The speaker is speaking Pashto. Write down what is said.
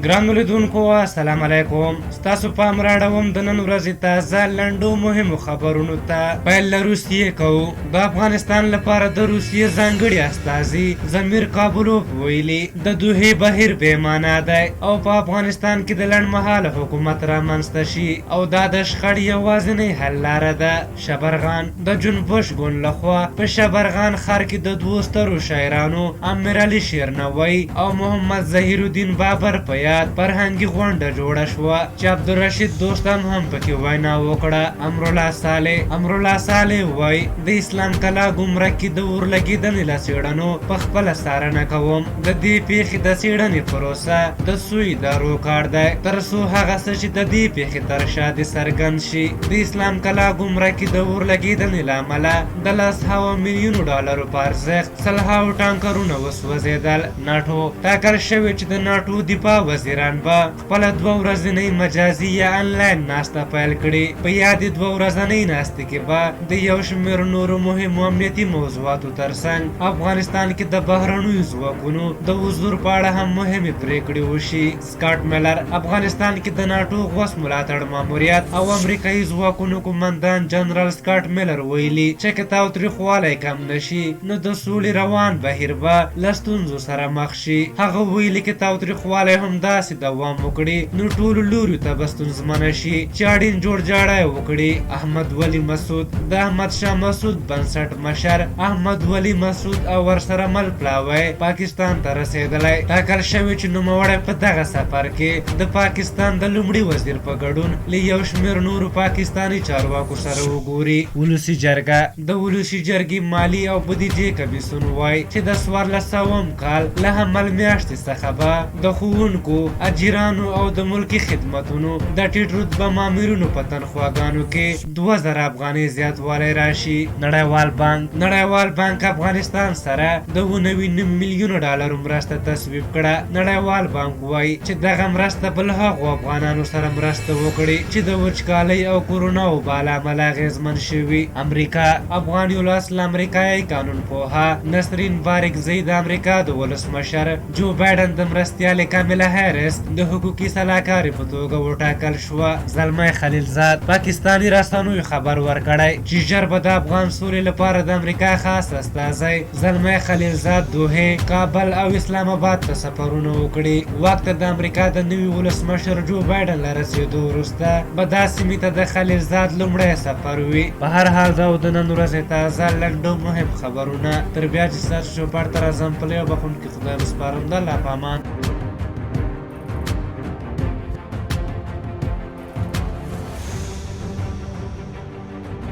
ګرانو لیدونکو السلام علیکم. ستاسو پام راړوم د نن ورځې تازه لنډو مهمو خبرونو ته. پیل له روسیې کوو. د افغانستان لپاره د روسیې ځانګړي استازي ضمیر کابلوف ویلي د دوحې بهیر بې معنا دی او په افغانستان کې د لنډمهاله حکومت رامنځته شي او دا د شخړې یوازینۍ حل لاره ده. شبرغان د جنبش ګوند لخوا په شبرغان ښار کې د دوو سترو شاعرانو امیرعلي شیرنوی او محمد ظهیر الدین بابر په یاد فرهنګي غونډه جوړه شوه چې عبدالرشید دوستم هم پکې وینا وکړه. امرالله صالح وایي د اسلام کلا ګمرک کې د اورلګېدنې له څېړنو په خپله څارنه کوم. د دې پیښې د څېړنې پروسه د څو ادارو کار دی تر څو هغه څه چې د دې پیښې تر شا دې څرګند شي. د اسلام کلا ګمرک کې د اورلګېدنې له امله د 10 میلیونو ډالرو په ارزښت 100 ټانکرونه وسوځېدل. ناټو ټاکل شوې چې د ناټو دفاع وزیران به خپله 2 ورځنۍ مجازي یا انلاین ناسته پیل کړي. په یادې 2 ورځنۍ ناستې کې به د یو شمېر نورو مهمو امنیتي موضوعاتو ترڅنګ افغانستان کې د بهرنیو ځواکونو د حضور په اړه هم مهمې پرېکړې وشي. سکاټ میلر افغانستان کې د ناټو غوث ملاتړ ماموریت او امریکایي ځواکونو قومندان جنرال سکاټ میلر ویلي چې که تاوتریخوالی کم نشي نو د سولې روان بهیر به له ستونزو سره مخ شي. هغه ویلي که تاوتریخوالی هم داسې دوام وکړي نو ټولو لوریو ته به ستونزمنه شي چې اړین جوړجاړی وکړي. احمد ولی مسعود د احمد شاه مسعود بنسټ مشر احمد ولی مسعود او ورسره مل پلاوی پاکستان ته رسېدلی. ټاکل شوي چې نوموړی په دغه سفر کې د پاکستان د لومړي وزیر په ګډون له یو شمېر نورو پاکستاني چارواکو سره وګوري. ولسي جرګه د ولسي جرګې مالی او بودیجې کمیسیون وایي چې د 1400 کال له حمل میاشتې څخه به د ښوونکو اجیرانو او د ملکي خدمتونو د ټیټ رتبه مامورینو په تنخواګانو کې 2000 افغانۍ زیاتوالی راشي. نړیوال بانک افغانستان سره د 9.9 میلیونو ډالرو مرسته تصویب کړه. نړیوال بانک وایي چې دغه مرسته به له هغو افغانانو سره مرسته وکړي چې د وچکالۍ او کورونا وبا له امله اغېزمن شوي. امریکا افغان یولاس له امریکایي قانون پوهه نسرین بارکزی د امریکا د ولسمشر جو بایډن د مرستیالې کامله هیرس د حقوقي سلاکارې په توګه وټاکل شوه. زلمی خلیلزاد پاکستاني رسنیو خبر ورکړی چې ژر به د افغان سولې لپاره د امریکا خاص استازی زلمی خلیلزاد دوحې، کابل او اسلام آباد ته سفرونه وکړي. واک ته د امریکا د نوي ولسمشر جو بایډن له رسېدو وروسته به دا سیمې ته د خلیلزاد لومړی سفر وي. په هر حال دا د نن ورځې تازه لنډو مهم خبرونه. تر بیا چې ستاسو چوپړ ته راځم په لیو بخښونکي خدای مسپارم. د الله په امان.